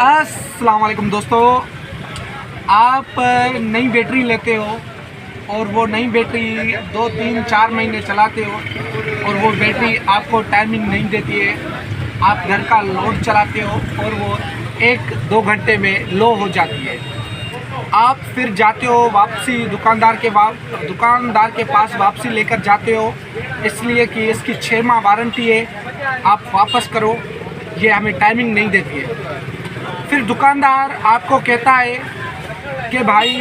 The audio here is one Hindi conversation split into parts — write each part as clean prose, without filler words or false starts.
अस्सलाम वालेकुम दोस्तों, आप नई बैटरी लेते हो और वो नई बैटरी 2-3-4 महीने चलाते हो और वो बैटरी आपको टाइमिंग नहीं देती है। आप घर का लोड चलाते हो और वो 1-2 घंटे में लो हो जाती है। आप फिर जाते हो वापसी दुकानदार के पास वापसी लेकर जाते हो, इसलिए कि इसकी 6 माह वारंटी है, आप वापस करो, ये हमें टाइमिंग नहीं देती है। फिर दुकानदार आपको कहता है कि भाई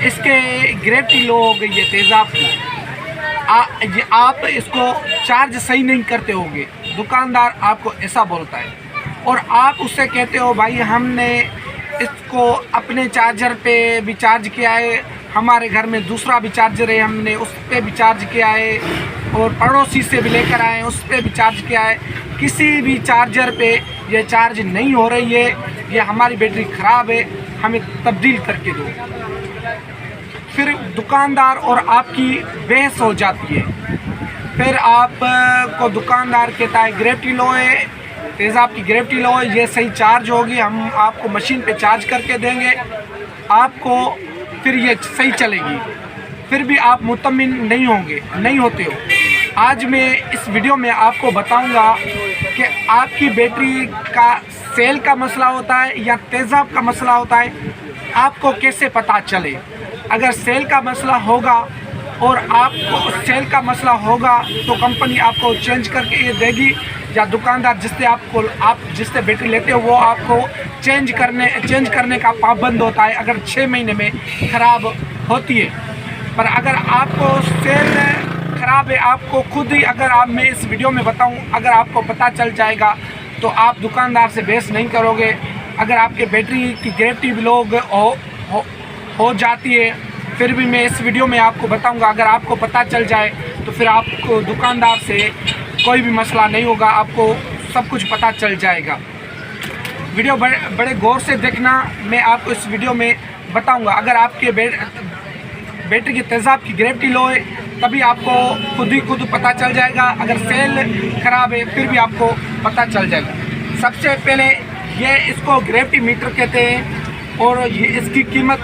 इसके ग्रेविटी लो हो गई है तेज़ाब की, आप इसको चार्ज सही नहीं करते होगे। दुकानदार आपको ऐसा बोलता है और आप उससे कहते हो भाई हमने इसको अपने चार्जर पे भी चार्ज किया है, हमारे घर में दूसरा भी चार्जर है, हमने उस पर भी चार्ज किया है और पड़ोसी से भी लेकर आए उस पर भी चार्ज किया है, किसी भी चार्जर पे ये चार्ज नहीं हो रही है, ये हमारी बैटरी ख़राब है, हमें तब्दील करके दो। फिर दुकानदार और आपकी बहस हो जाती है। फिर आपको दुकानदार कहता है ग्रेविटी लो है, तेज़ाब की ग्रेविटी लो है, ये सही चार्ज होगी, हम आपको मशीन पे चार्ज करके देंगे, आपको फिर ये सही चलेगी। फिर भी आप मुतमिन नहीं होते हो। आज मैं इस वीडियो में आपको बताऊंगा कि आपकी बैटरी का सेल का मसला होता है या तेज़ाब का मसला होता है, आपको कैसे पता चले। अगर सेल का मसला होगा और आपको सेल का मसला होगा तो कंपनी आपको चेंज करके ये देगी, या दुकानदार जिससे बैटरी लेते हो वो आपको चेंज करने का पाबंद होता है अगर 6 महीने में ख़राब होती है। पर अगर आपको सेल ख़राब है, आपको खुद ही मैं इस वीडियो में बताऊं, अगर आपको पता चल जाएगा तो आप दुकानदार से बहस नहीं करोगे। अगर आपके बैटरी की ग्रेविटी भी लो हो जाती है, फिर भी मैं इस वीडियो में आपको बताऊंगा। अगर आपको पता चल जाए तो फिर आपको दुकानदार से कोई भी मसला नहीं होगा, आपको सब कुछ पता चल जाएगा। वीडियो बड़े गौर से देखना, मैं आपको इस वीडियो में बताऊंगा। अगर आपके बैटरी की तेज़ाब की ग्रेविटी लो है तभी आपको खुद पता चल जाएगा। अगर सेल ख़राब है फिर भी आपको पता चल जाएगा। सबसे पहले इसको ग्रेविटी मीटर कहते हैं और इसकी कीमत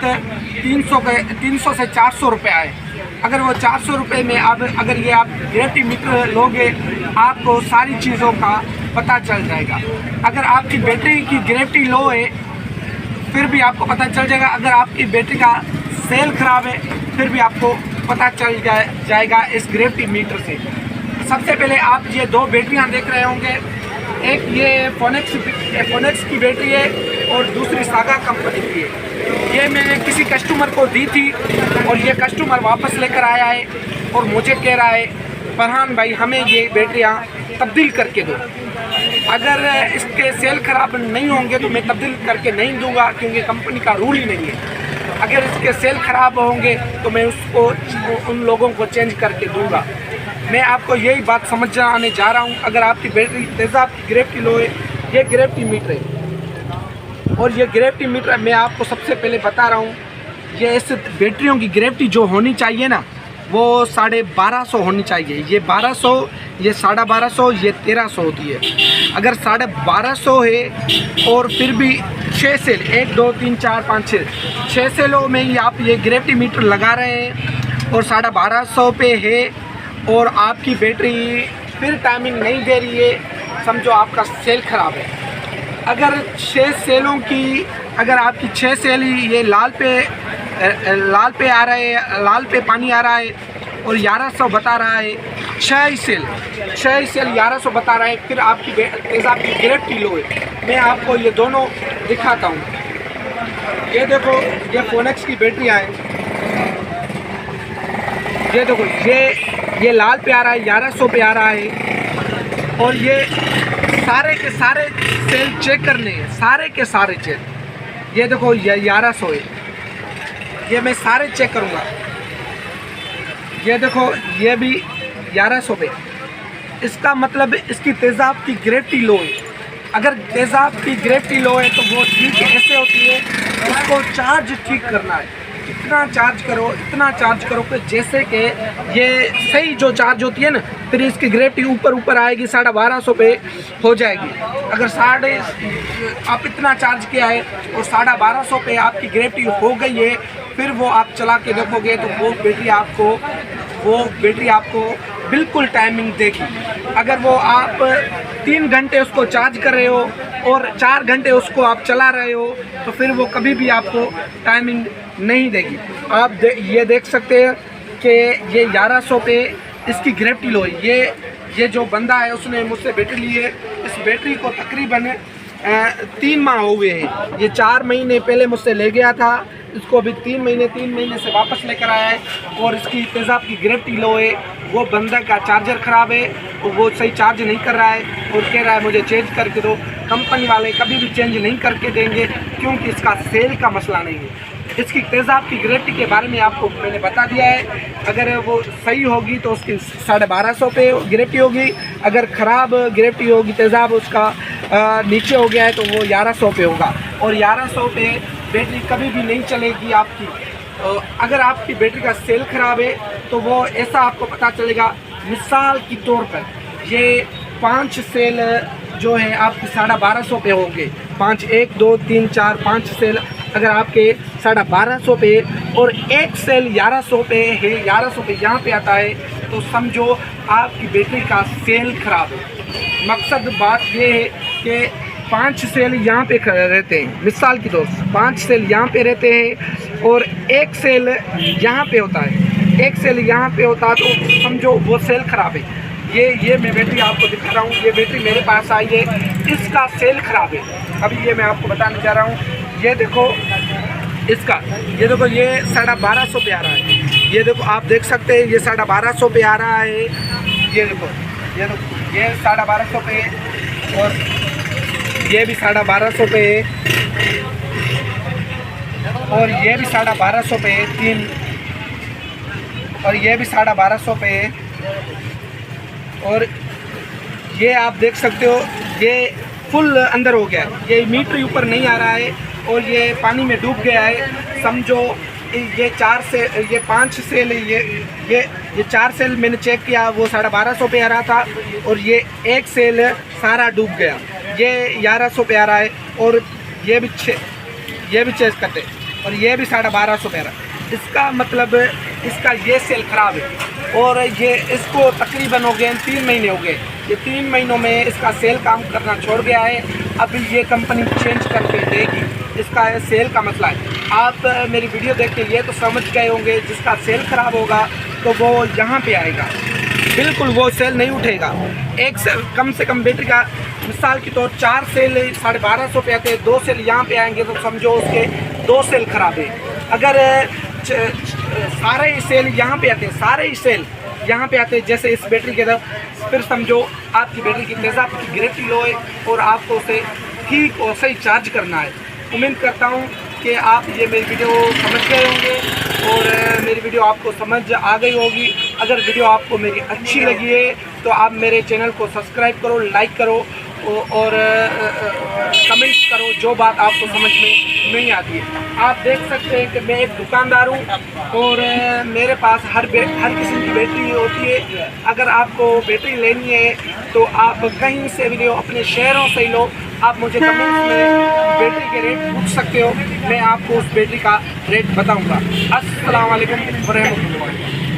300 से 400 रुपये है। अगर वो 400 रुपये में अगर ये आप ग्रेविटी मीटर लोगे आपको सारी चीज़ों का पता चल जाएगा। अगर आपकी बैटरी की ग्रेविटी लो है फिर भी आपको पता चल जाएगा। अगर आपकी बैटरी का सेल ख़राब है फिर भी आपको पता चल जाएगा इस ग्रेविटी मीटर से। सबसे पहले आप ये 2 बैटरियाँ देख रहे होंगे, एक ये फोनेक्स की बैटरी है और दूसरी सागा कंपनी की है। ये मैंने किसी कस्टमर को दी थी और ये कस्टमर वापस लेकर आया है और मुझे कह रहा है फरहान भाई हमें ये बैटरियाँ तब्दील करके दो। अगर इसके सेल ख़राब नहीं होंगे तो मैं तब्दील करके नहीं दूंगा, क्योंकि कंपनी का रूल ही नहीं है। अगर इसके सेल ख़राब होंगे तो मैं उन लोगों को चेंज करके दूंगा। मैं आपको यही बात समझाने जा रहा हूँ। अगर आपकी बैटरी तेज़ाब की ग्रेविटी लो है, ये ग्रेविटी मीटर है और ये ग्रेविटी मीटर मैं आपको सबसे पहले बता रहा हूँ, ये इस बैटरियों की ग्रेविटी जो होनी चाहिए ना वो 1250 होनी चाहिए। ये 1200, ये 1250, ये 1300 होती है। अगर 1250 है और फिर भी 6 सेल 1 2 3 4 5 6 सेलों में ही आप ये ग्रेविटी मीटर लगा रहे हैं और 1250 पे है और आपकी बैटरी फिर टाइमिंग नहीं दे रही है, समझो आपका सेल ख़राब है। अगर 6 सेलों की अगर आपकी 6 सेल ही ये लाल पे आ रहा है, लाल पे पानी आ रहा है और 1100 बता रहा है, 6 सेल 1100 बता रहा है, फिर आपकी तेज़ाब की ग्रेविटी लो है। मैं आपको ये दोनों दिखाता हूँ। ये देखो, ये फोनेक्स की बैटरियाँ हैं। ये देखो, ये लाल पे आ रहा है, 1100 पे आ रहा है और ये सारे के सारे सेल चेक करने हैं, सारे के सारे चेक। ये देखो, ये 1100 है, ये मैं सारे चेक करूँगा। ये देखो, ये भी 1100 पे। इसका मतलब इसकी तेज़ाब की ग्रेविटी लो है। अगर तेज़ाब की ग्रेविटी लो है तो वो ठीक ऐसे होती है, उसको चार्ज ठीक करना है। इतना चार्ज करो कि जैसे कि ये सही जो चार्ज होती है ना, फिर इसकी ग्रेविटी ऊपर आएगी, 1250 पे हो जाएगी। अगर आप इतना चार्ज किया है और 1250 पे आपकी ग्रेविटी हो गई है, फिर वो आप चला के देखोगे तो वो बैटरी आपको बिल्कुल टाइमिंग देगी। अगर वो आप 3 घंटे उसको चार्ज कर रहे हो और 4 घंटे उसको आप चला रहे हो, तो फिर वो कभी भी आपको टाइमिंग नहीं देगी। आप ये देख सकते हैं कि ये 1100 पे इसकी ग्रेविटी लो। ये जो बंदा है उसने मुझसे बैटरी ली है। इस बैटरी को तकरीबन 3 माह हो गए हैं। ये 4 महीने पहले मुझसे ले गया था, इसको अभी 3 महीने से वापस लेकर आया है। और इसकी तेज़ाब की ग्रेविटी लो है। वो बंदा का चार्जर ख़राब है और वो सही चार्ज नहीं कर रहा है और कह रहा है मुझे चेंज करके दो। कंपनी वाले कभी भी चेंज नहीं करके देंगे, क्योंकि इसका सेल का मसला नहीं है। इसकी तेज़ाब की ग्रेविटी के बारे में आपको मैंने बता दिया है। अगर वो सही होगी तो उसकी 1250 पे ग्रेविटी होगी। अगर ख़राब ग्रेविटी होगी, तेज़ाब उसका नीचे हो गया है, तो वो 1100 पे होगा। और 1100 पे बैटरी कभी भी नहीं चलेगी आपकी। अगर आपकी बैटरी का सेल ख़राब है तो वो ऐसा आपको पता चलेगा। मिसाल के तौर पर ये 5 सेल जो है आपकी 1250 पे होंगे। 5 1 2 3 4 5 सेल अगर आपके 1250 पे और एक सेल 1100 पे है, 1100 पे यहाँ पे आता है, तो समझो आपकी बैटरी का सेल ख़राब है। मकसद बात ये है कि 5 सेल यहाँ पे रहते हैं। मिसाल की तौर से 5 सेल यहाँ पे रहते हैं और एक सेल यहाँ पे होता है। एक सेल यहाँ पे होता है तो समझो वो सेल ख़राब है। ये मैं बैटरी आपको दिखा रहा हूँ। ये बैटरी मेरे पास आई है, इसका सेल ख़राब है। अभी ये मैं आपको बताने जा रहा हूँ। ये देखो इसका, ये देखो ये 1250 पे आ रहा है। ये देखो आप देख सकते हैं, ये 1250 पे आ रहा है। ये देखो ये 1250 पे और ये भी 1250 पे और ये भी 1250 पे 3 और ये भी 1250 पे और ये आप देख सकते हो ये फुल अंदर हो गया है। ये मीटर ऊपर नहीं आ रहा है और ये पानी में डूब गया है। समझो ये 5 सेल ये 4 सेल मैंने चेक किया, वो 1250 पे आ रहा था और ये एक सेल सारा डूब गया। ये 1100 पे आ रहा है और ये भी चेक करते और ये भी 1250 पे आ रहा है। इसका मतलब इसका ये सेल ख़राब है और ये इसको तकरीबन हो गए 3 महीने हो गए। ये 3 महीनों में इसका सेल काम करना छोड़ गया है। अभी ये कंपनी चेंज करके देगी, इसका सेल का मसला है। आप मेरी वीडियो देख के ये तो समझ गए होंगे, जिसका सेल ख़राब होगा तो वो यहाँ पे आएगा, बिल्कुल वो सेल नहीं उठेगा। एक सेल कम से कम बैटरी का मिसाल के तौर 4 सेल 1250 पे आते हैं, 2 सेल यहाँ पे आएंगे तो समझो उसके 2 सेल ख़राब है। अगर सारे ही सेल यहाँ पे आते हैं, सारे ही सेल यहाँ पे आते हैं जैसे इस बैटरी के तरफ, फिर समझो आपकी बैटरी की तेज़ाब की ग्रेविटी लो है और आपको उसे ठीक और सही चार्ज करना है। उम्मीद करता हूँ कि आप ये मेरी वीडियो समझ गए होंगे और मेरी वीडियो आपको समझ आ गई होगी। अगर वीडियो आपको मेरी अच्छी लगी है तो आप मेरे चैनल को सब्सक्राइब करो, लाइक करो और कमेंट करो जो बात आपको समझ में नहीं आती है। आप देख सकते हैं कि मैं एक दुकानदार हूँ और मेरे पास हर किस्म की बैटरी होती है। अगर आपको बैटरी लेनी है तो आप कहीं से भी लो, अपने शहरों से ही लो। आप मुझे कमेंट्स में बैटरी के रेट पूछ सकते हो, मैं आपको उस बैटरी का रेट बताऊँगा। अस्सलाम वालेकुम व रहमतुल्लाह।